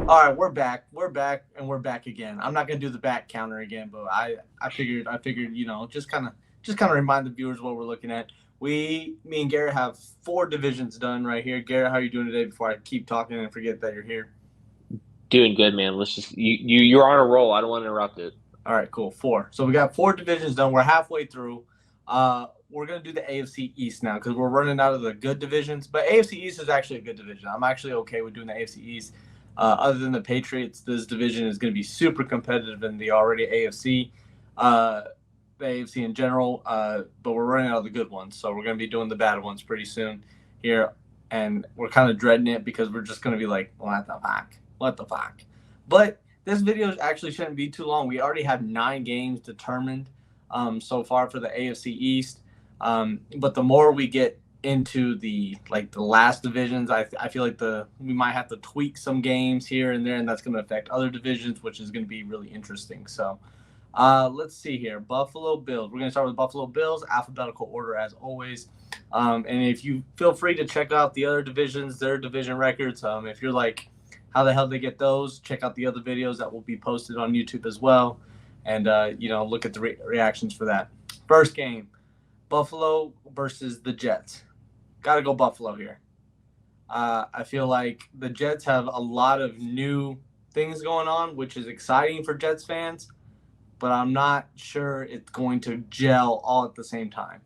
All right, we're back. We're back, and we're back again. I'm not gonna do the back counter again, but I figured, just kind of remind the viewers what we're looking at. Me and Garrett have 4 divisions done right here. Garrett, how are you doing today? Before I keep talking and forget that you're here. Doing good, man. Let's just you're on a roll. I don't want to interrupt it. All right, cool. 4. So we got 4 divisions done. We're halfway through. We're gonna do the AFC East now because we're running out of the good divisions. But AFC East is actually a good division. I'm actually okay with doing the AFC East. Other than the Patriots, this division is going to be super competitive in the already AFC, the AFC in general. But we're running out of the good ones, so we're going to be doing the bad ones pretty soon here, and we're kind of dreading it because we're just going to be like, what the fuck. But this video actually shouldn't be too long. We already have 9 games determined so far for the AFC East. But the more we get into the last divisions, I feel like we might have to tweak some games here and there, and that's going to affect other divisions, which is going to be really interesting. So let's see here. Buffalo Bills. We're going to start with Buffalo Bills, alphabetical order as always. And if you feel free to check out the other divisions, their division records. If you're like, how the hell they get those? Check out the other videos that will be posted on YouTube as well, and look at the reactions for that. First game, Buffalo versus the Jets. Got to go Buffalo here. I feel like the Jets have a lot of new things going on, which is exciting for Jets fans, but I'm not sure it's going to gel all at the same time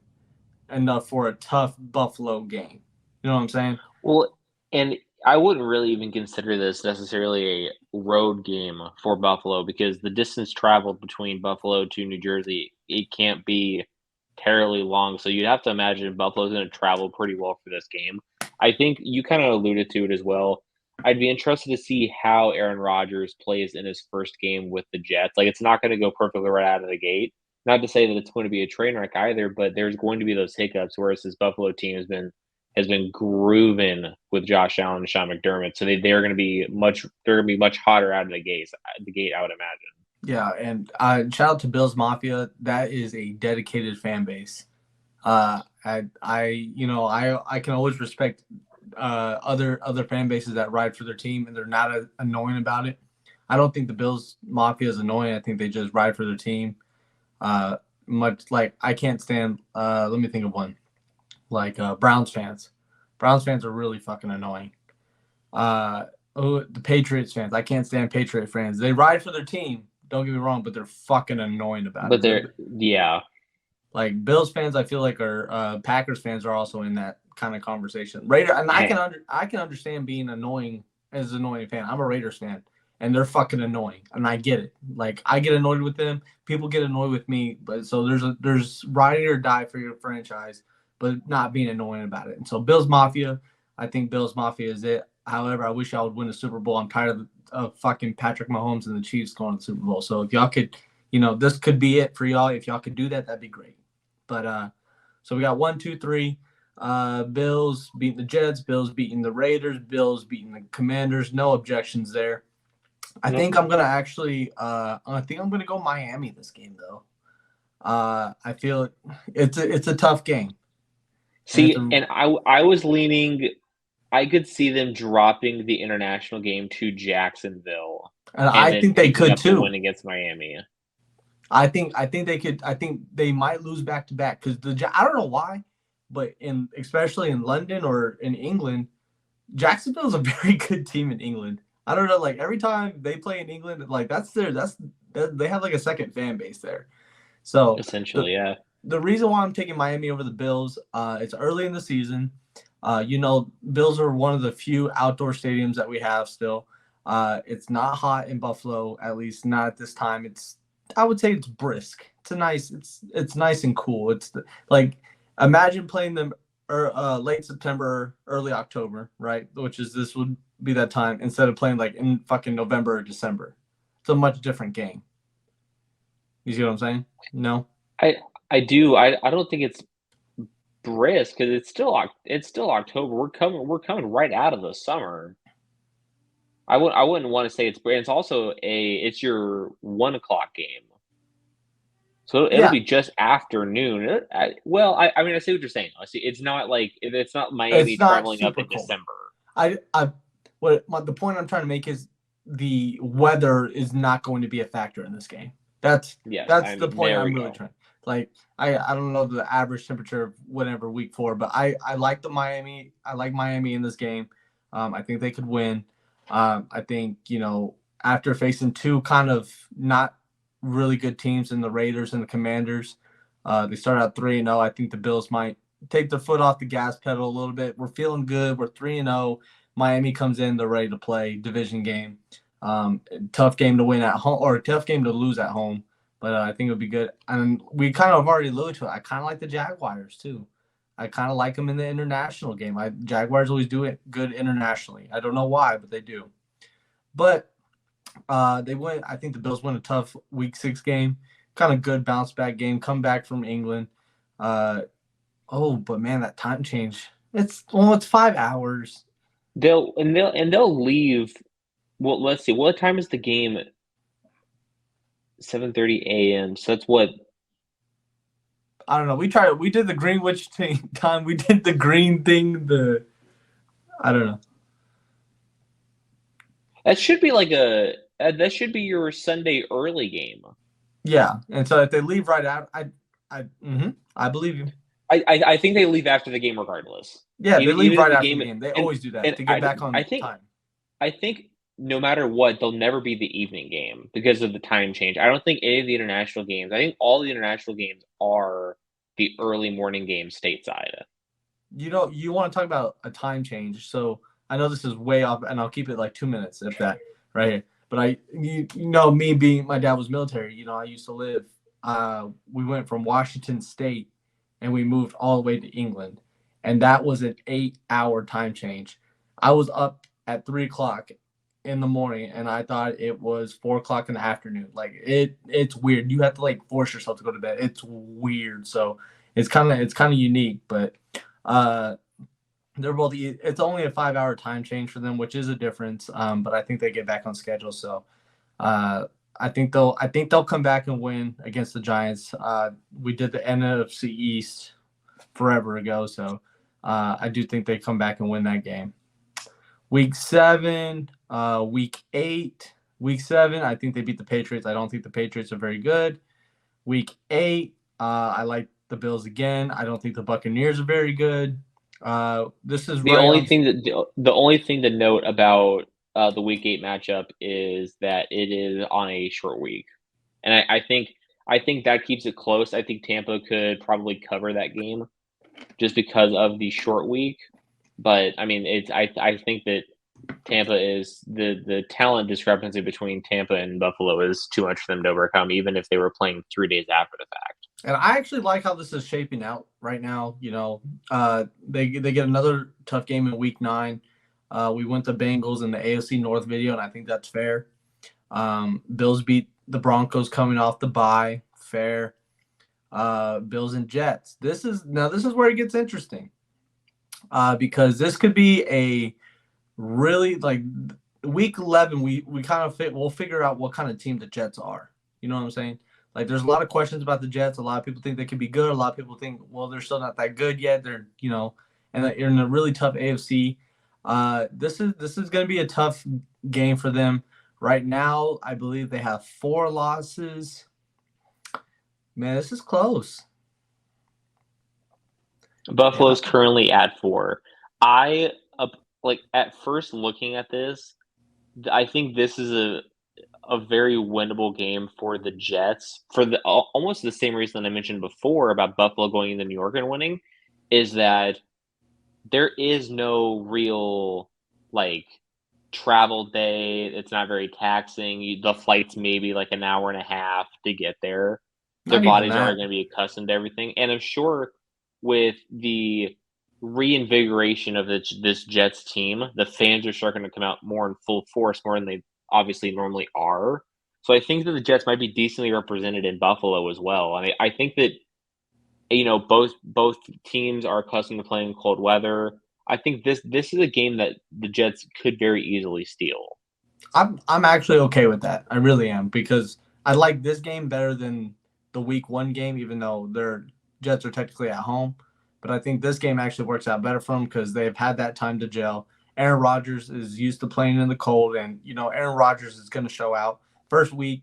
enough for a tough Buffalo game. You know what I'm saying? Well, and I wouldn't really even consider this necessarily a road game for Buffalo because the distance traveled between Buffalo to New Jersey, it can't be terribly long. So you'd have to imagine Buffalo's going to travel pretty well for this game. I think you kind of alluded to it as well. I'd be interested to see how Aaron Rodgers plays in his first game with the Jets. Like, it's not going to go perfectly right out of the gate. Not to say that it's going to be a train wreck either, but there's going to be those hiccups. Whereas this Buffalo team has been grooving with Josh Allen and Sean McDermott, so they're going to be much hotter out of the gate. I would imagine. Yeah, and shout out to Bills Mafia. That is a dedicated fan base. I can always respect other fan bases that ride for their team and they're not annoying about it. I don't think the Bills Mafia is annoying. I think they just ride for their team. Much like I can't stand. Let me think of one. Like Browns fans. Browns fans are really fucking annoying. The Patriots fans. I can't stand Patriot fans. They ride for their team. Don't get me wrong, but they're fucking annoying about But it. yeah, Like Bills fans, I feel like are Packers fans are also in that kind of conversation. Raider, and I can understand being annoying as an annoying fan. I'm a Raiders fan, and they're fucking annoying, and I get it. Like I get annoyed with them, people get annoyed with me, but so there's ride or die for your franchise, but not being annoying about it. And so Bills Mafia, I think Bills Mafia is it. However, I wish I would win the Super Bowl. I'm tired of fucking Patrick Mahomes and the Chiefs going to the Super Bowl. So if y'all could, this could be it for y'all. If y'all could do that, that'd be great. But so we got 1, 2, 3. Bills beating the Jets, Bills beating the Raiders, Bills beating the Commanders. No objections there. I think I'm gonna go Miami this game though. I feel it's a tough game. see, and I was leaning. I could see them dropping the international game to Jacksonville, and and I then think they picking could up the too. win against Miami. I think they could. I think they might lose back to back because I don't know why, but especially in London or in England, Jacksonville is a very good team in England. I don't know, like every time they play in England, like they have like a second fan base there. So the Essentially, yeah. the reason why I'm taking Miami over the Bills, it's early in the season. Bills are one of the few outdoor stadiums that we have still. It's not hot in Buffalo, at least not at this time. I would say it's brisk. It's nice and cool. Like imagine playing them late September, early October, right? This would be that time instead of playing like in fucking November or December. It's a much different game. You see what I'm saying? No. I I do. I don't think it's brisk because it's still October. We're coming right out of the summer. I wouldn't want to say it's also it's your 1 o'clock game, so it'll Yeah, be just afternoon. I mean I see what you're saying. I see it's not like it's not Miami it's not traveling up super in cold. December. I the point I'm trying to make is the weather is not going to be a factor in this game. That's Yes, that's I the mean, point there we I'm really go. trying. Like I don't know the average temperature of whatever week 4, but I like the Miami. I like Miami in this game. I think they could win. I think after facing two kind of not really good teams in the Raiders and the Commanders, they start out 3-0. I think the Bills might take their foot off the gas pedal a little bit. We're feeling good. We're 3-0. Miami comes in. They're ready to play division game. Tough game to win at home or tough game to lose at home, but I think it would be good. And we kind of already alluded to it. I kind of like the Jaguars too. I kind of like them in the international game. Jaguars always do it good internationally. I don't know why, but they do. But they win. I think the Bills win a tough Week 6 game. Kind of good bounce back game. Come back from England. But man, that time change. It's 5 hours. They'll leave. Well, let's see. What time is the game? 7:30 a.m. So that's what. I don't know. We did the Greenwich time. We did the green thing. I don't know. That should be like that should be your Sunday early game. Yeah, and so if they leave right out, I believe you. I think they leave after the game regardless. Yeah, they leave Even if right after the game. They always do that and to get back on I think time. I think no matter what, they'll never be the evening game because of the time change. I don't think any of the international games. I think all the international games are the early morning games stateside. You want to talk about a time change. So I know this is way off, and I'll keep it like 2 minutes, if that, right here. But me being my dad was military. I used to live. We went from Washington State, and we moved all the way to England, and that was an 8-hour time change. I was up at 3 o'clock in the morning, and I thought it was 4 o'clock in the afternoon. Like it's weird. You have to like force yourself to go to bed. It's weird. So it's kind of unique, but they're both. It's only a 5-hour time change for them, which is a difference. But I think they get back on schedule. So I think they'll come back and win against the Giants. We did the NFC East forever ago, so I do think they come back and win that game. Week 7, Week 8, Week 7. I think they beat the Patriots. I don't think the Patriots are very good. Week 8, I like the Bills again. I don't think the Buccaneers are very good. This is The only thing to note about the Week 8 matchup is that it is on a short week, and I think that keeps it close. I think Tampa could probably cover that game just because of the short week. But I mean, I think that Tampa is the talent discrepancy between Tampa and Buffalo is too much for them to overcome, even if they were playing 3 days after the fact. And I actually like how this is shaping out right now. They get another tough game in Week 9. We went to Bengals in the AFC North video, and I think that's fair. Bills beat the Broncos coming off the bye. Fair. Bills and Jets. This is where it gets interesting. Because this could be a really like Week 11. We kind of we'll figure out what kind of team the Jets are. You know what I'm saying? Like, there's a lot of questions about the Jets. A lot of people think they could be good. A lot of people think, well, they're still not that good yet. They're, and they're in a really tough AFC. This is going to be a tough game for them. Right now, I believe they have 4 losses. Man, this is close. Buffalo's currently at 4. I at first looking at this, I think this is a very winnable game for the Jets for the almost the same reason that I mentioned before about Buffalo going into New York and winning, is that there is no real travel day. It's not very taxing. The flight's maybe like an hour and a half to get there. Their bodies aren't going to be accustomed to everything, and I'm sure with the reinvigoration of this Jets team, the fans are starting to come out more in full force, more than they obviously normally are. So I think that the Jets might be decently represented in Buffalo as well. I think that both teams are accustomed to playing in cold weather. I think this is a game that the Jets could very easily steal. I'm actually okay with that. I really am, because I like this game better than the Week 1 game, even though their Jets are technically at home. But I think this game actually works out better for them because they've had that time to gel. Aaron Rodgers is used to playing in the cold, and Aaron Rodgers is going to show out. First week,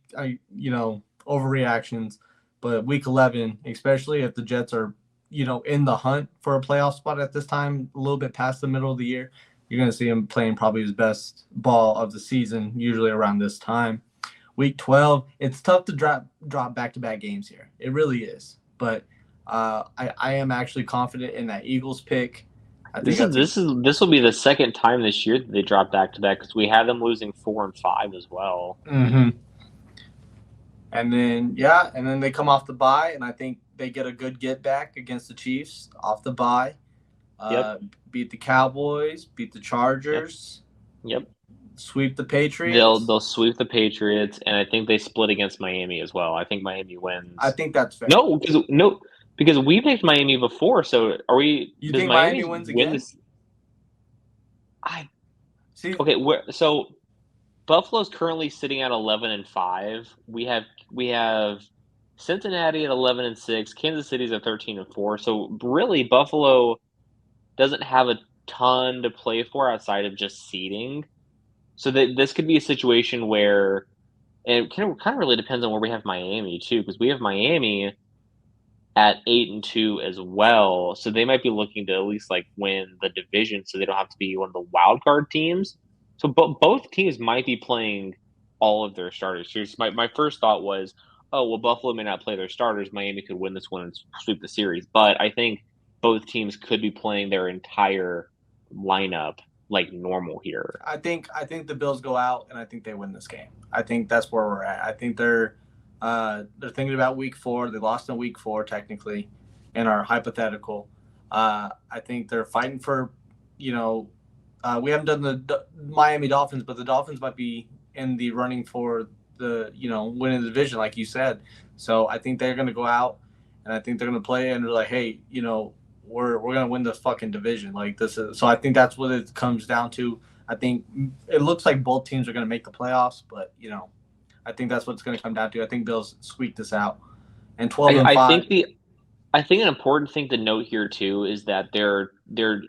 overreactions, but week 11, especially if the Jets are in the hunt for a playoff spot at this time, a little bit past the middle of the year, you're going to see him playing probably his best ball of the season, usually around this time. Week 12, it's tough to drop back-to-back games here. It really is. But I am actually confident in that Eagles pick. I think this will be the second time this year that they drop back-to-back because we had them losing 4 and 5 as well. Mm-hmm. And then they come off the bye, and I think they get a good get back against the Chiefs off the bye. Beat the Cowboys, beat the Chargers. Yep. Sweep the Patriots. They'll sweep the Patriots, and I think they split against Miami as well. I think Miami wins. I think that's fair. Because we picked Miami before. So are we? You think Miami wins again? So Buffalo's currently sitting at 11-5. We have Cincinnati at 11-6. Kansas City's at 13-4. So really, Buffalo doesn't have a ton to play for outside of just seeding. So that this could be a situation where, and it kind of really depends on where we have Miami too, because we have Miami at 8-2 as well. So they might be looking to at least win the division, so they don't have to be one of the wild card teams. So both teams might be playing all of their starters. So my first thought was, oh well, Buffalo may not play their starters. Miami could win this one and sweep the series. But I think both teams could be playing their entire lineup like normal here. I think the Bills go out, and I think they win this game. I think that's where we're at. I think they're thinking about week 4. They lost in week 4 technically in our hypothetical. I think they're fighting for, we haven't done the Miami Dolphins, but the Dolphins might be in the running for the, winning the division, like you said. So I think they're going to go out, and I think they're going to play, and they're like, hey, we're going to win this fucking division. So I think that's what it comes down to. I think it looks like both teams are going to make the playoffs, but, I think that's what it's going to come down to. I think Bills squeak this out. And 12-5. I think an important thing to note here too is that they're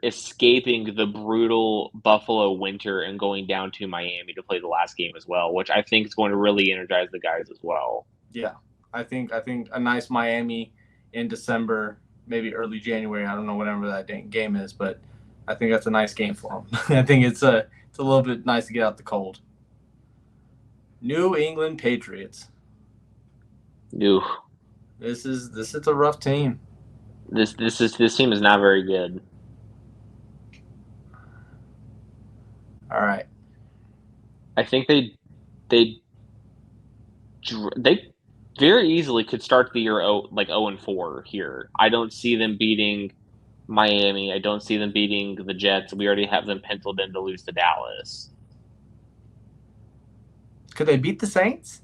escaping the brutal Buffalo winter and going down to Miami to play the last game as well, which I think is going to really energize the guys as well. Yeah. I think a nice Miami in December, maybe early January. I don't know whatever that game is, but I think that's a nice game for them. I think it's a little bit nice to get out the cold. New England Patriots. Ooh. This is a rough team. This team is not very good. All right. I think they very easily could start the year 0-4 here. I don't see them beating Miami. I don't see them beating the Jets. We already have them penciled in to lose to Dallas. Could they beat the Saints?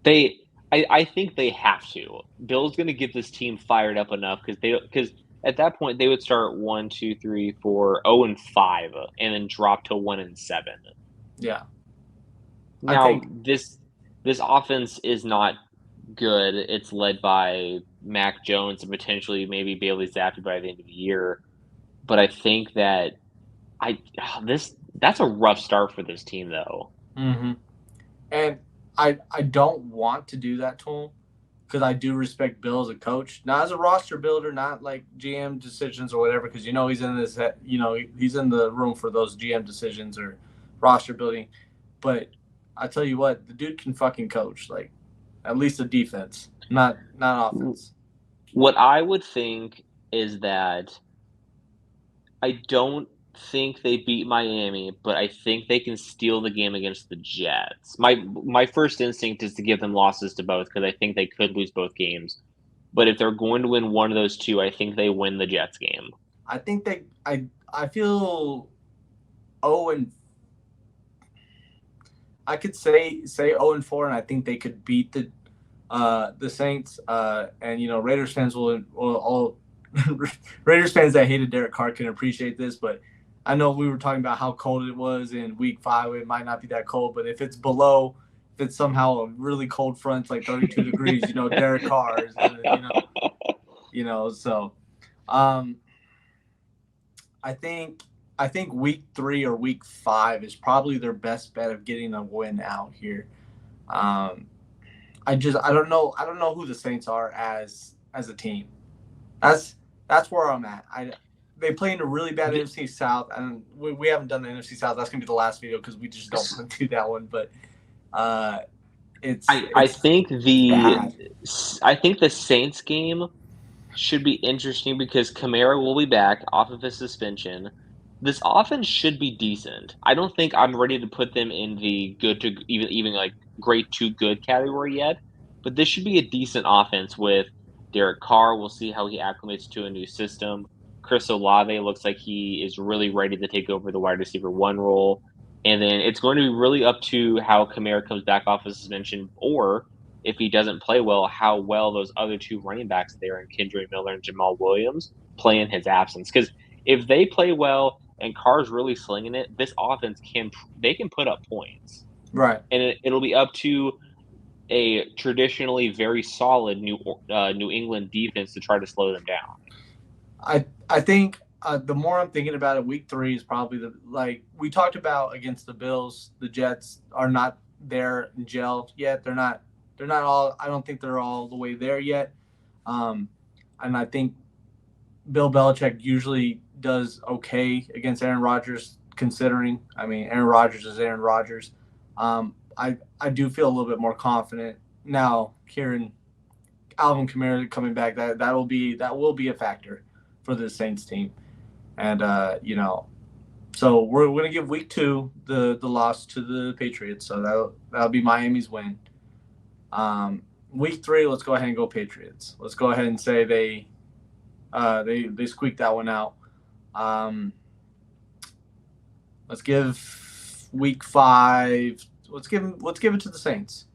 I think they have to. Bill's going to get this team fired up enough because at that point they would start 1, 2, 3, 4, 0-5, and then drop to 1-7. Yeah. Now this offense is not good. It's led by Mac Jones and potentially maybe Bailey Zappi by the end of the year. But I think that that's a rough start for this team though. Mm-hmm. And I don't want to do that to him because I do respect Bill as a coach, not as a roster builder, not like GM decisions or whatever. Because he's in this, he's in the room for those GM decisions or roster building. But I tell you what, the dude can fucking coach, at least a defense, not offense. What I would think is that I don't think they beat Miami, but I think they can steal the game against the Jets. My first instinct is to give them losses to both because I think they could lose both games. But if they're going to win one of those two, I think they win the Jets game. I think I feel 0 I could say 0-4, and I think they could beat the Saints. And Raiders fans will all Raiders fans that hated Derek Carr can appreciate this, but I know we were talking about how cold it was in week 5. It might not be that cold, but if it's somehow a really cold front, like 32 degrees, Derek Carr is so I think I think week 3 or week 5 is probably their best bet of getting a win out here. Um, I don't know who the Saints are as a team. That's where I'm at. They play in a really bad NFC South, and we haven't done the NFC South. That's gonna be the last video because we just don't want to do that one. But I think bad. I think the Saints game should be interesting because Kamara will be back off of his suspension. This offense should be decent. I don't think I'm ready to put them in the good to even like great to good category yet, but this should be a decent offense with Derek Carr. We'll see how he acclimates to a new system. Chris Olave looks like he is really ready to take over the wide receiver one role. And then it's going to be really up to how Kamara comes back off of suspension, or if he doesn't play well, how well those other two running backs there in Kendra Miller and Jamal Williams play in his absence. Because if they play well and Carr's really slinging it, this offense can put up points, Right. and it'll be up to a traditionally very solid New England defense to try to slow them down. I think the more I'm thinking about it, week 3 is probably like we talked about against the Bills. The Jets are not there in gel yet. They're not all. I don't think they're all the way there yet. And I think Bill Belichick usually does okay against Aaron Rodgers, considering. I mean, Aaron Rodgers is Aaron Rodgers. I do feel a little bit more confident now. Alvin Kamara coming back, that will be a factor for the Saints team, and so we're going to give week 2 the loss to the Patriots. So that'll be Miami's win. Week 3, let's go ahead and go Patriots. Let's go ahead and say they squeaked that one out. Let's give week 5. Let's give it to the Saints.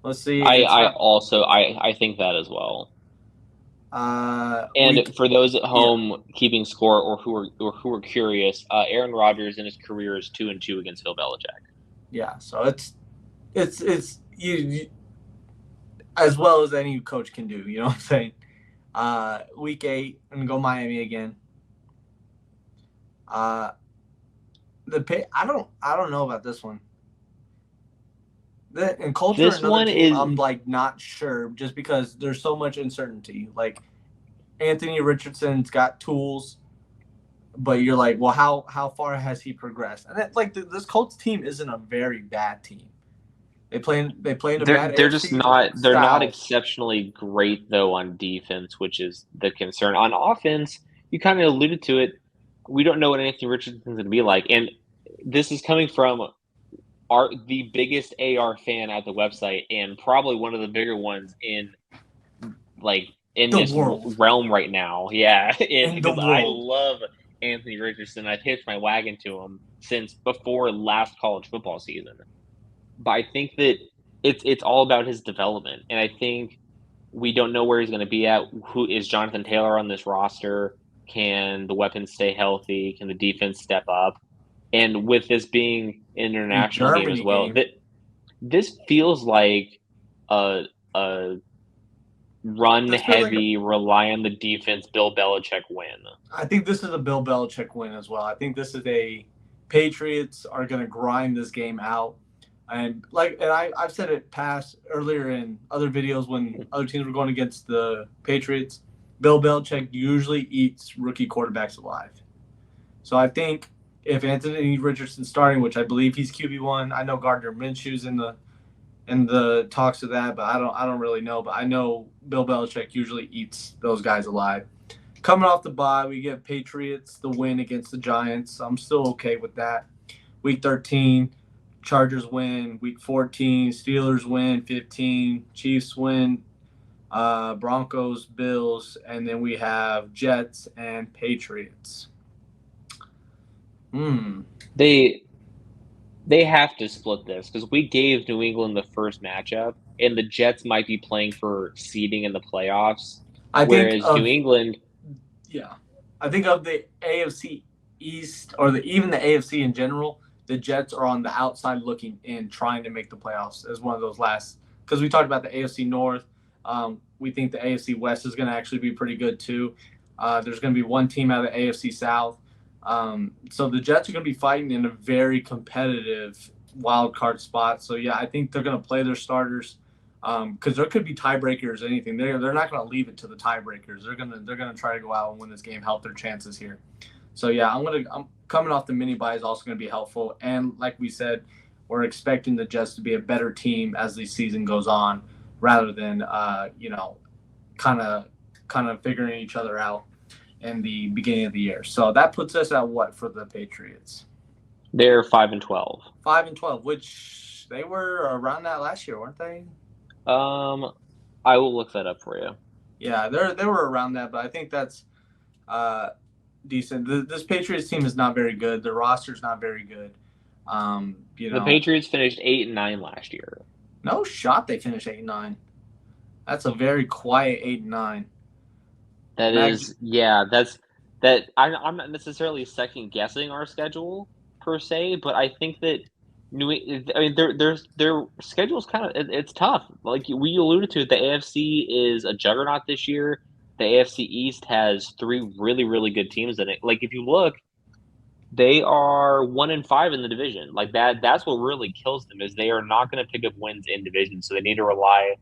Let's see. I think that as well. And for those at home keeping score or who are curious, Aaron Rodgers in his career is 2-2 against Bill Belichick. Yeah, so it's you as well as any coach can do. You know what I'm saying? Week 8, I'm gonna go Miami again. I don't know about this one. And culture, this one team, I'm like not sure just because there's so much uncertainty. Like Anthony Richardson's got tools, but you're like, well, how far has he progressed? And this Colts team isn't a very bad team. They play in a bad. They're just not. They're not exceptionally great though on defense, which is the concern. On offense, you kind of alluded to it. We don't know what Anthony Richardson's going to be like, and this is coming from the biggest AR fan at the website and probably one of the bigger ones in this realm right now. Yeah, because I love Anthony Richardson. I've hitched my wagon to him since before last college football season. But I think that it's all about his development, and I think we don't know where he's going to be at. Who is Jonathan Taylor on this roster? Can the weapons stay healthy? Can the defense step up? And with this being an international game as well, this feels like a run-heavy, rely on the defense, Bill Belichick win. I think this is a Bill Belichick win as well. I think this is Patriots are going to grind this game out. And I've said it earlier in other videos when other teams were going against the Patriots, Bill Belichick usually eats rookie quarterbacks alive. So I think if Anthony Richardson's starting, which I believe he's QB1, I know Gardner Minshew's in the talks of that, but I don't really know. But I know Bill Belichick usually eats those guys alive. Coming off the bye, we get Patriots the win against the Giants. I'm still okay with that. Week 13, Chargers win. Week 14, Steelers win. 15, Chiefs win. Broncos, Bills, and then we have Jets and Patriots. They have to split this because we gave New England the first matchup, and the Jets might be playing for seeding in the playoffs. Whereas New England, I think of the AFC East or even the AFC in general, the Jets are on the outside looking in, trying to make the playoffs as one of those last. Because we talked about the AFC North. We think the AFC West is going to actually be pretty good too. There's going to be one team out of the AFC South So the Jets are going to be fighting in a very competitive wild card spot. So yeah, I think they're going to play their starters because there could be tiebreakers. Anything they're not going to leave it to the tiebreakers. They're gonna try to go out and win this game, help their chances here. So yeah, I'm coming off the mini bye is also going to be helpful. And like we said, we're expecting the Jets to be a better team as the season goes on, rather than kind of figuring each other out in the beginning of the year. So that puts us at what for the Patriots? They're 5-12. 5-12, which they were around that last year, weren't they? I will look that up for you. Yeah, they were around that, but I think that's uh, decent. This Patriots team is not very good. The roster's not very good. The Patriots finished 8-9 last year. No shot they finished 8-9. That's a very quiet 8-9. I'm not necessarily second guessing our schedule per se, but I think that their schedule's it's tough. Like we alluded to, the AFC is a juggernaut this year. The AFC East has three really, really good teams in it. Like if you look, they are 1-5 in the division. Like that's what really kills them is they are not going to pick up wins in division, so they need to rely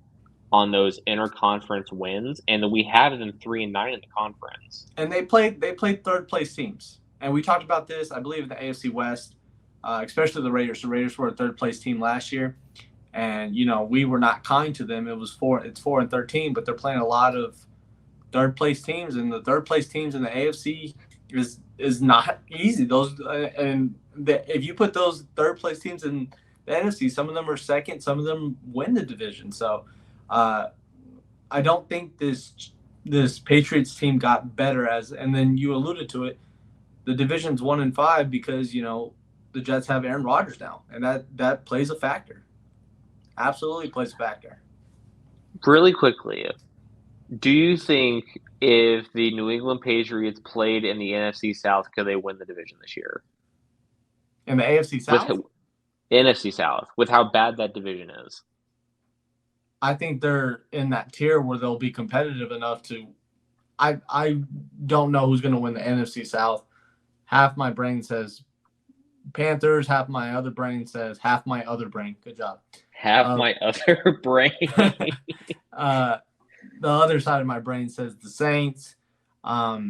on those interconference wins, and then we have them 3-9 in the conference. And they played third place teams, and we talked about this, I believe, in the AFC West, especially the Raiders. The Raiders were a third place team last year, and we were not kind to them. It's 4-13, but they're playing a lot of third place teams, and the third place teams in the AFC is not easy. If you put those third place teams in the NFC, some of them are second, some of them win the division. So I don't think this Patriots team got better and then you alluded to it. The division's 1-5 because the Jets have Aaron Rodgers now, and that plays a factor. Absolutely plays a factor. Really quickly, do you think if the New England Patriots played in the NFC South, could they win the division this year? In the AFC South? NFC South, with how bad that division is. I think they're in that tier where they'll be competitive enough to. I don't know who's going to win the NFC South. Half my brain says Panthers. Half my other brain says half my other brain. Good job. Half my other brain. The other side of my brain says the Saints. But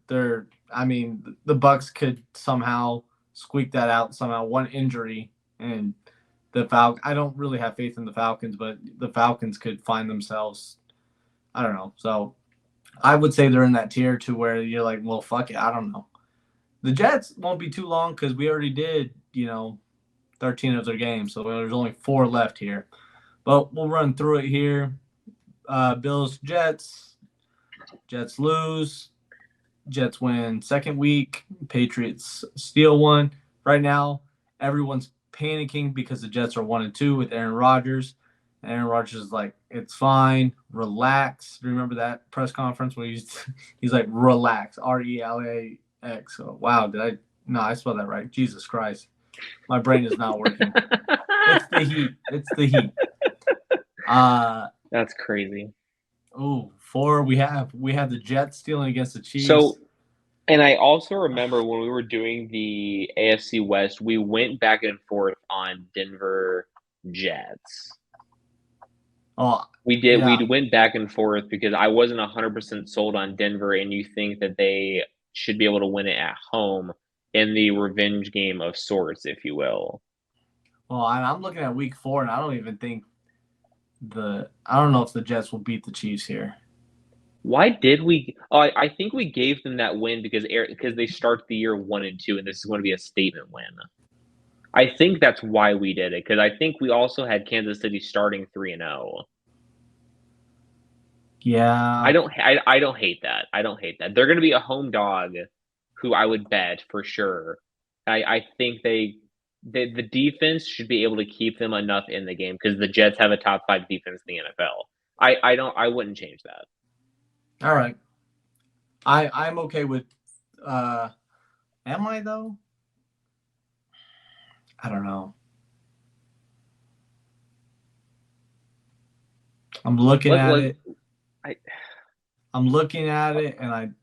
they're. I mean, the Bucks could somehow squeak that out. Somehow, one injury and. I don't really have faith in the Falcons, but the Falcons could find themselves, I don't know. So I would say they're in that tier to where you're like, well, fuck it. I don't know. The Jets won't be too long because we already did, 13 of their games. So there's only 4 left here. But we'll run through it here. Bills, Jets. Jets lose. Jets win second week. Patriots steal one. Right now, everyone's panicking because the Jets are 1-2 with Aaron Rodgers. Aaron Rodgers is like, it's fine, relax. Remember that press conference where he's like, relax, RELAX. So, wow, I spelled that right. Jesus Christ, my brain is not working. It's the heat. That's crazy. Oh, 4. We have the Jets stealing against the Chiefs. So. And I also remember when we were doing the AFC West, we went back and forth on Denver Jets. Oh, we did. Yeah. We went back and forth because I wasn't 100% sold on Denver, and you think that they should be able to win it at home in the revenge game of sorts, if you will. Well, I'm looking at week 4, and I don't even think I don't know if the Jets will beat the Chiefs here. Why did we? Oh, I think we gave them that win because they start the year 1-2, and this is going to be a statement win. I think that's why we did it because I think we also had Kansas City starting 3-0. Yeah, I don't hate that. I don't hate that. They're going to be a home dog, who I would bet for sure. I think the defense should be able to keep them enough in the game because the Jets have a top 5 defense in the NFL. I wouldn't change that. All right. I'm okay with am I though? I don't know. I'm looking at it. I'm looking at it and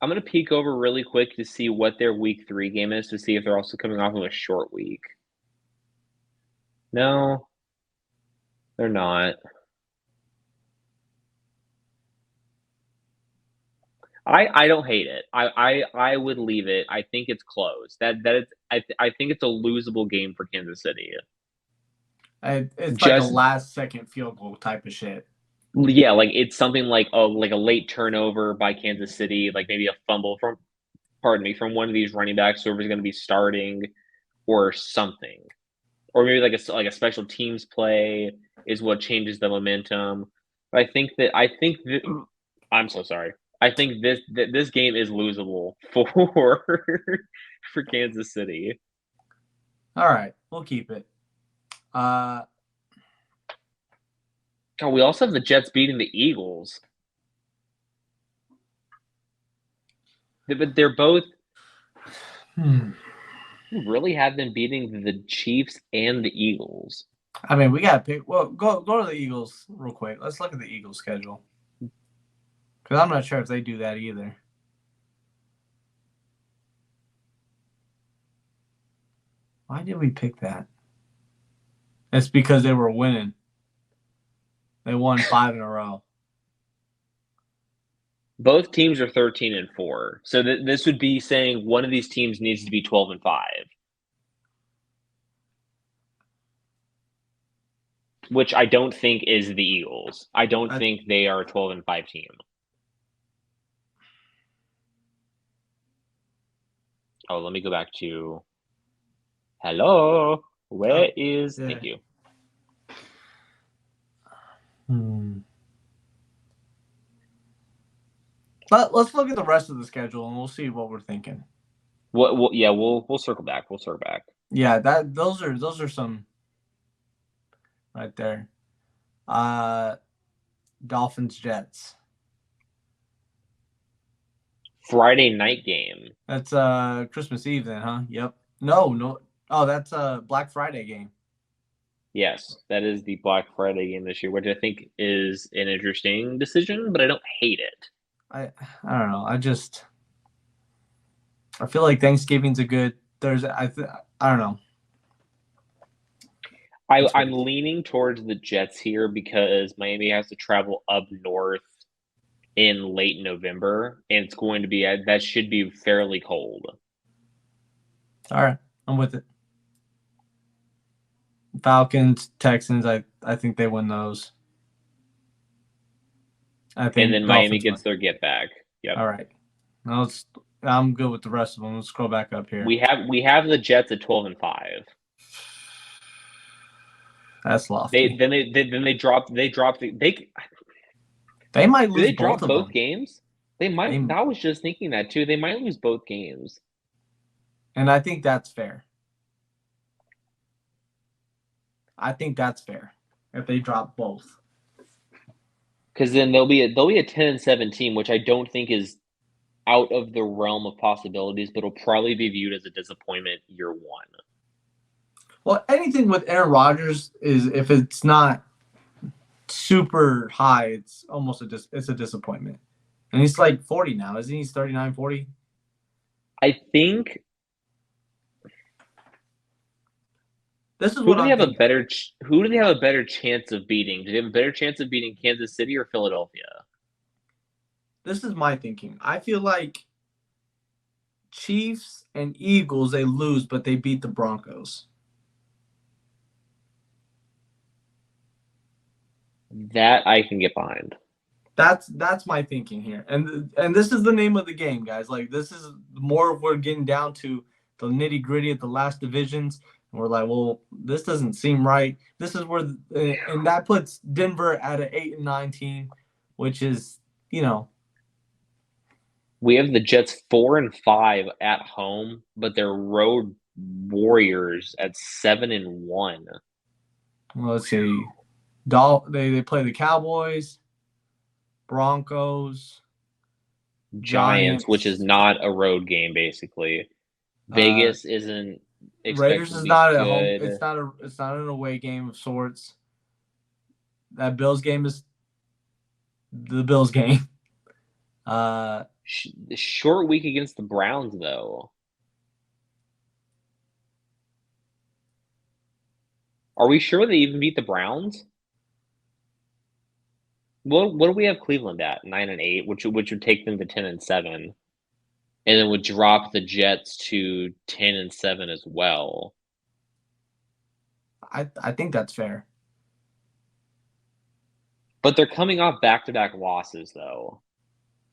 I'm gonna peek over really quick to see what their week 3 game is to see if they're also coming off of a short week. No, they're not. I don't hate it. I would leave it. I think it's close. I think it's a losable game for Kansas City. It's like a Just last-second field goal type of shit. yeah, like it's something like a late turnover by Kansas City, like maybe a fumble from one of these running backs, whoever's going to be starting, or something, or maybe like a special teams play is what changes the momentum. But I think that I'm so sorry. I think this game is losable for for Kansas City. All right, we'll keep it. Oh, we also have the Jets beating the Eagles. But they're both really have them beating the Chiefs and the Eagles. I mean, we gotta pick. Well, go to the Eagles real quick. Let's look at the Eagles schedule because I'm not sure if they do that either. Why did we pick that? It's because they were winning. They won 5 in a row. Both teams are 13-4, so this would be saying one of these teams needs to be 12-5. Which I don't think is the Eagles. I don't think they are a 12-5 team. Oh, let me go back to. Hello, where is? Yeah. Thank you. But let's look at the rest of the schedule and we'll see what we're thinking. We'll circle back. We'll circle back. Yeah, those are some right there. Dolphins Jets. Friday night game. That's Christmas Eve then, huh? Yep. No. Oh, that's a Black Friday game. Yes, that is the Black Friday game this year, which I think is an interesting decision, but I don't hate it. I don't know. I feel like Thanksgiving's a good Thursday. I don't know. I'm leaning towards the Jets here because Miami has to travel up north in late November, and it's going to be that should be fairly cold. All right, I'm with it. Falcons, Texans. I think they win those. I think, and then Miami gets their get back. Yep. All right. Now I'm good with the rest of them. Let's scroll back up here. We have the Jets at 12-5. That's lofty. They dropped. They might lose. They drop both games. They might. I was just thinking that too. They might lose both games. And I think that's fair. If they drop both. Because then they'll be a 10-7 team, which I don't think is out of the realm of possibilities, but it'll probably be viewed as a disappointment year one. Well, anything with Aaron Rodgers is if it's not super high, it's almost it's a disappointment. And he's like 40 now, isn't he? He's 39, 40? I think. This is who do they have a better chance of beating? Do they have a better chance of beating Kansas City or Philadelphia? This is my thinking. I feel like Chiefs and Eagles, they lose, but they beat the Broncos. That I can get behind. That's my thinking here. And this is the name of the game, guys. Like, this is more of we're getting down to the nitty-gritty of the last divisions. And we're like, well, this doesn't seem right. This is where and that puts Denver at an 8-9 team, which is, we have the Jets 4-5 at home, but they're road warriors at 7-1. Well, let's see. They play the Cowboys, Broncos, Giants, which is not a road game, basically. Vegas isn't. Raiders is not at home. It's not an away game of sorts. That Bills game is the Bills game. Short week against the Browns, though. Are we sure they even beat the Browns? What do we have Cleveland at? 9-8, which would take them to 10-7, and then would drop the Jets to 10-7 as well. I think that's fair. But they're coming off back-to-back losses, though.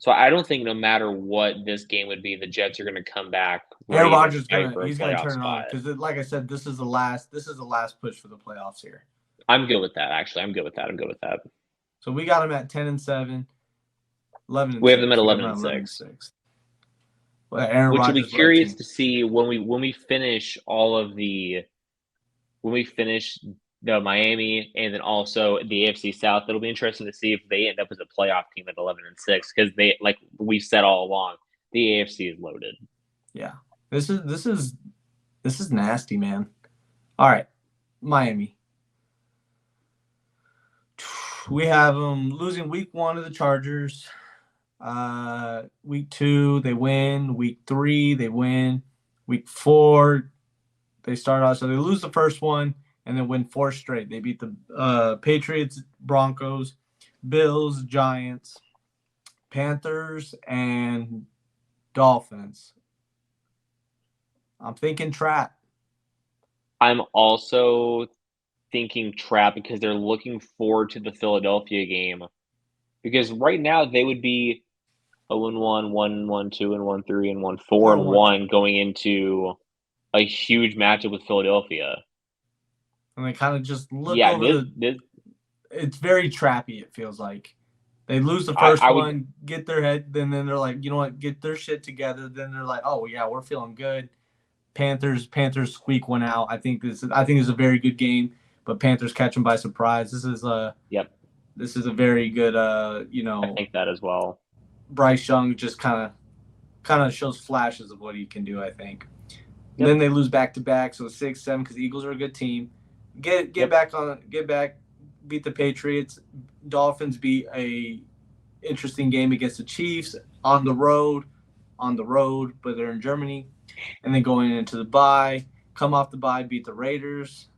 So I don't think no matter what this game would be, the Jets are going to come back. Aaron Rodgers gonna gonna turn it on because, like I said, this is the last push for the playoffs here. I'm good with that. Actually, I'm good with that. So we got them at 10-7, 11. We have them at 11-6. Well, Aaron Which will Rodgers be curious to see when we finish the Miami and then also the AFC South. It'll be interesting to see if they end up as a playoff team at 11-6 because they, like we've said all along, the AFC is loaded. Yeah, this is nasty, man. All right, Miami. We have them losing week 1 to the Chargers. Week 2 they win. Week 3 they win. Week 4 they start off, so they lose the first one and then win 4 straight. They beat the Patriots, Broncos, Bills, Giants, Panthers, and Dolphins. I'm thinking trap. I'm also thinking trap because they're looking forward to the Philadelphia game. Because right now they would be 0-1, 1-1, 2-1, 3-1, 4-1 going into a huge matchup with Philadelphia. And they kind of just look over it's very trappy, it feels like. They lose the first one, get their head, then they're like, you know what, get their shit together. Then they're like, oh yeah, we're feeling good. Panthers squeak one out. I think it's a very good game, but Panthers catch them by surprise. This is This is a very good I think that as well. Bryce Young just kind of shows flashes of what he can do, I think. And then they lose back to back, so 6-7 because the Eagles are a good team. Get back, beat the Patriots. Dolphins beat a interesting game against the Chiefs on the road, but they're in Germany. And then going into the bye, come off the bye, beat the Raiders.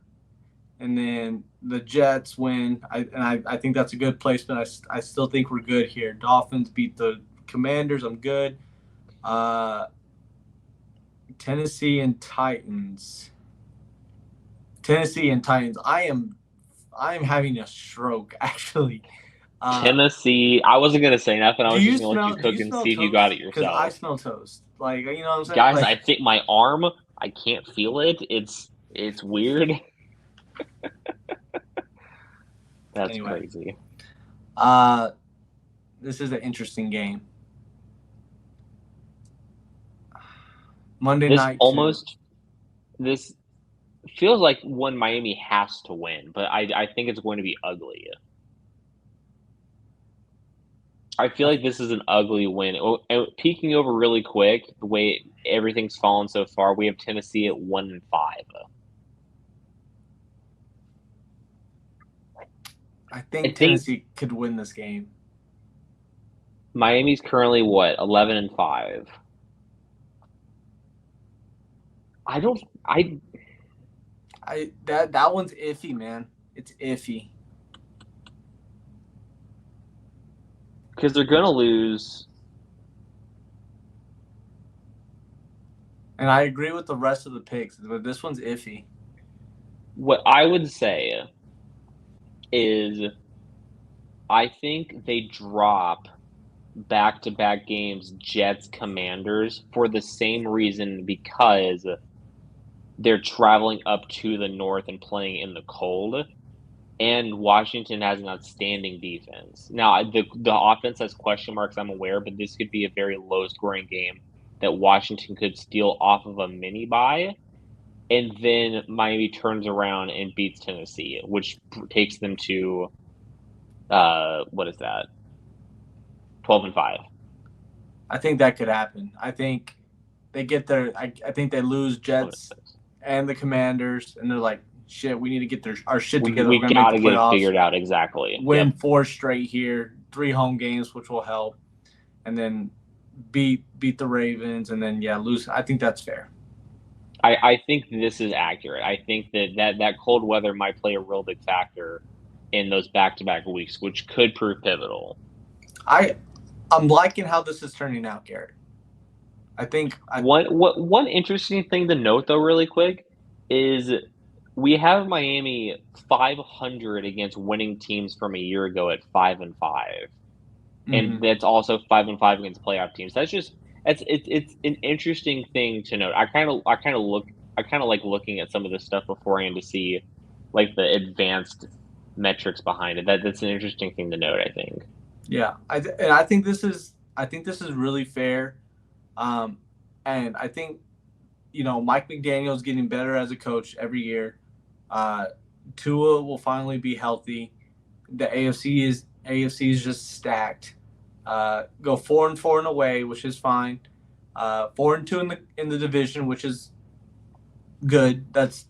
And then the Jets win. I think that's a good placement. I still think we're good here. Dolphins beat the Commanders. I'm good. Tennessee and Titans. I am having a stroke, actually. Tennessee. I wasn't gonna say nothing. I was just gonna let you cook and see if you got it yourself. Because I smell toast. Like, you know what I'm saying? Guys, I think my arm. I can't feel it. It's weird. That's crazy. This is an interesting game. Monday night. This feels like one Miami has to win, but I think it's going to be ugly. I feel like this is an ugly win. And peeking over really quick, the way everything's fallen so far, we have Tennessee at 1-5. I think Tennessee could win this game. Miami's currently what, 11-5. That one's iffy, man. It's iffy. Because they're gonna lose. And I agree with the rest of the picks, but this one's iffy. What I would say is I think they drop back-to-back games Jets Commanders for the same reason, because they're traveling up to the north and playing in the cold, and Washington has an outstanding defense. Now, the offense has question marks, I'm aware, but this could be a very low-scoring game that Washington could steal off of a mini-bye, and then Miami turns around and beats Tennessee, which takes them to, what is that? 12-5. I think that could happen. I think they get there. I think they lose Jets and the Commanders, and they're like, shit, we need to get our shit together. We got to get it figured out, exactly. Win 4 straight here, 3 home games, which will help. And then beat the Ravens, and then lose. I think that's fair. I think this is accurate. I think that cold weather might play a real big factor in those back-to-back weeks, which could prove pivotal. I'm liking how this is turning out, Garrett. One interesting thing to note, though, really quick, is we have Miami 500 against winning teams from a year ago at 5-5, and that's also 5-5 against playoff teams. It's an interesting thing to note. I kind of like looking at some of this stuff beforehand to see like the advanced metrics behind it. That's an interesting thing to note, I think. Yeah, I think this is really fair, and I think Mike McDaniel's getting better as a coach every year. Tua will finally be healthy. The AFC is just stacked. Go 4-4 in away, which is fine. 4-2 in the division, which is good. That's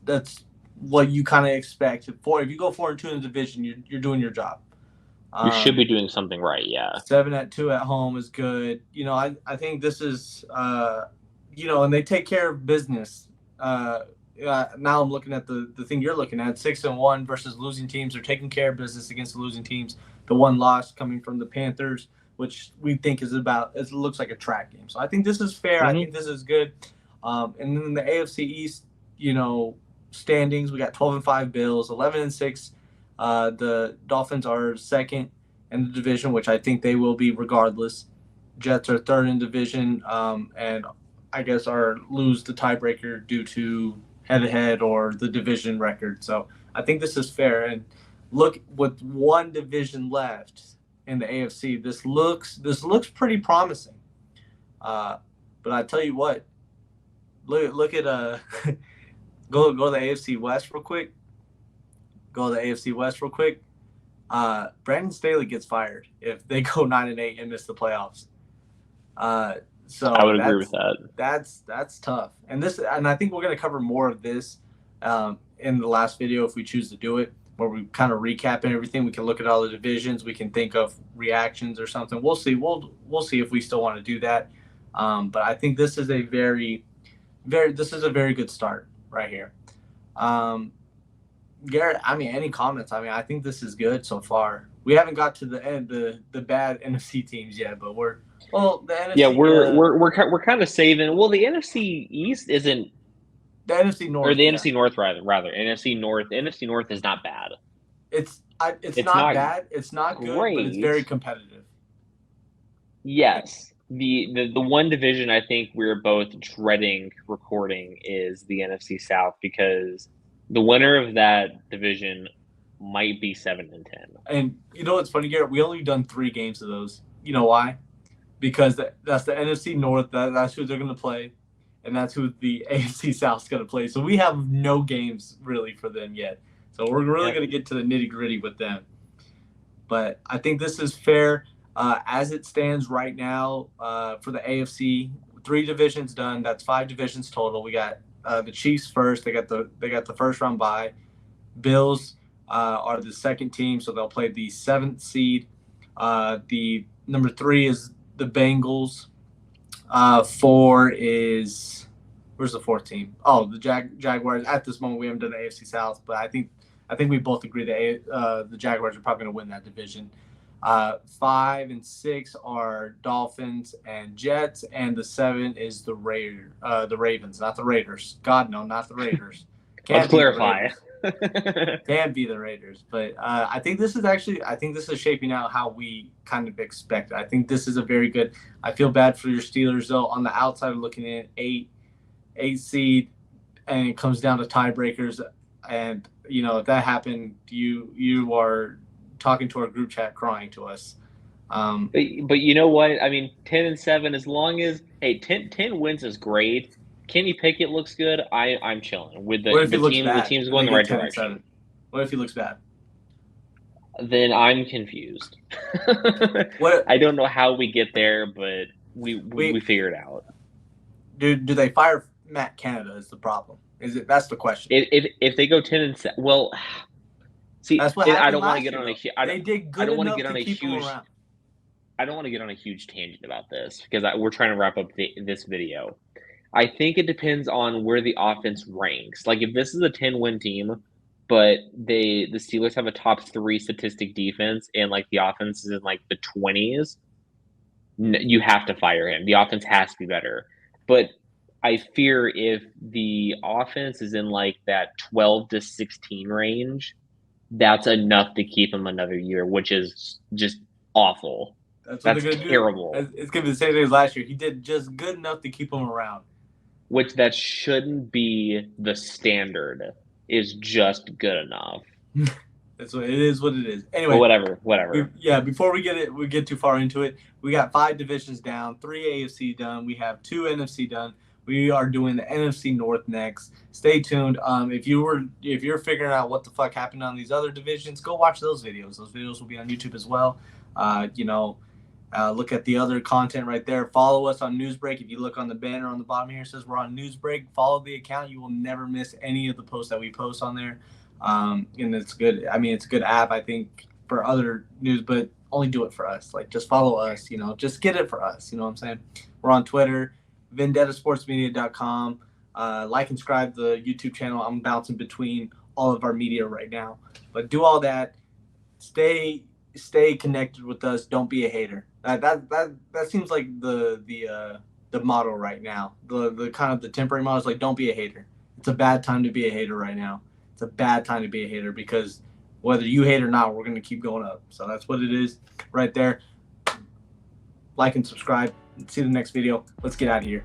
what you kind of expect. If you go 4-2 in the division, you're doing your job. You should be doing something right, yeah. 7-2 at home is good. I think this is and they take care of business. Now I'm looking at the thing you're looking at, 6-1 versus losing teams. They're taking care of business against the losing teams. The one loss coming from the Panthers, which we think it looks like a track game. So I think this is fair. I think this is good. And then in the AFC East, standings, we got 12-5 Bills, 11-6. The Dolphins are second in the division, which I think they will be regardless. Jets are third in division, and I guess lose the tiebreaker due to head-to-head or the division record. So I think this is fair. And look, with one division left in the AFC, this looks pretty promising. But I tell you what, look at go to the AFC West real quick. Brandon Staley gets fired if they go 9-8 and miss the playoffs. So I would agree with that. That's tough. And I think we're going to cover more of this in the last video if we choose to do it, where we kind of recap and everything. We can look at all the divisions. We can think of reactions or something. We'll see. We'll see if we still want to do that. But I think this is a very good start right here. Garrett, any comments? I think this is good so far. We haven't got to the end, the bad NFC teams yet, but the NFC. Yeah, we're kind of saving. Well, the NFC East isn't. The NFC North, or the NFC North rather. NFC North. The NFC North is not bad. It's not bad. It's not good, great, but it's very competitive. Yes. The one division I think we're both dreading recording is the NFC South, because the winner of that division might be 7-10. And what's funny, Garrett? We only done 3 games of those. You know why? Because that's the NFC North. That's who they're going to play, and that's who the AFC South's going to play. So we have no games really for them yet. So we're really going to get to the nitty-gritty with them. But I think this is fair. As it stands right now, for the AFC, 3 divisions done. That's 5 divisions total. We got the Chiefs first. They got the first round bye. Bills are the second team, so they'll play the 7th seed. The number 3 is the Bengals. 4 is, where's the 4th team? Oh, the Jaguars. At this moment, we haven't done the AFC South, but I think we both agree that the Jaguars are probably going to win that division. 5 and 6 are Dolphins and Jets, and the 7 is the Ravens, not the Raiders. God, no, not the Raiders. Let's clarify. Can be the Raiders, but I think this is shaping out how we kind of expect. I think this is a very good. I feel bad for your Steelers though. On the outside, looking at 8 seed, and it comes down to tiebreakers, and if that happened, you are talking to our group chat, crying to us. But you know what? 10-7, as long as 10 wins is great. Kenny Pickett looks good. I'm chilling with the team. The team's going the right direction. What if he looks bad? Then I'm confused. I don't know how we get there, but we figure it out. Do they fire Matt Canada? Is the problem? That's the question? If they go 10-7, well, see, that's what I don't want to get on a. They did good enough to keep him around. I don't want to get on a huge tangent about this because we're trying to wrap up this video. I think it depends on where the offense ranks. Like if this is a 10-win team, but the Steelers have a top 3 statistic defense and like the offense is in like the 20s, you have to fire him. The offense has to be better. But I fear if the offense is in like that 12 to 16 range, that's enough to keep him another year, which is just awful. That's what That's they're gonna terrible. do. It's gonna be the same thing as last year. He did just good enough to keep him around. Which that shouldn't be the standard. Is just good enough. That's what it is. What it is. Anyway, but whatever. Before we get too far into it, we got 5 divisions down, 3 AFC done. We have 2 NFC done. We are doing the NFC North next. Stay tuned. If you're figuring out what the fuck happened on these other divisions, go watch those videos. Those videos will be on YouTube as well. Look at the other content right there. Follow us on Newsbreak. If you look on the banner on the bottom here, it says we're on Newsbreak. Follow the account. You will never miss any of the posts that we post on there. And it's good. I mean, it's a good app, I think, for other news, but only do it for us. Like, just follow us, just get it for us. You know what I'm saying? We're on Twitter, vendettasportsmedia.com. Like and subscribe to the YouTube channel. I'm bouncing between all of our media right now. But do all that. Stay connected with us. Don't be a hater. That seems like the motto right now. The kind of the temporary motto is like, don't be a hater. It's a bad time to be a hater right now. It's a bad time to be a hater because whether you hate or not, we're going to keep going up. So that's what it is right there. Like and subscribe. See you in the next video. Let's get out of here.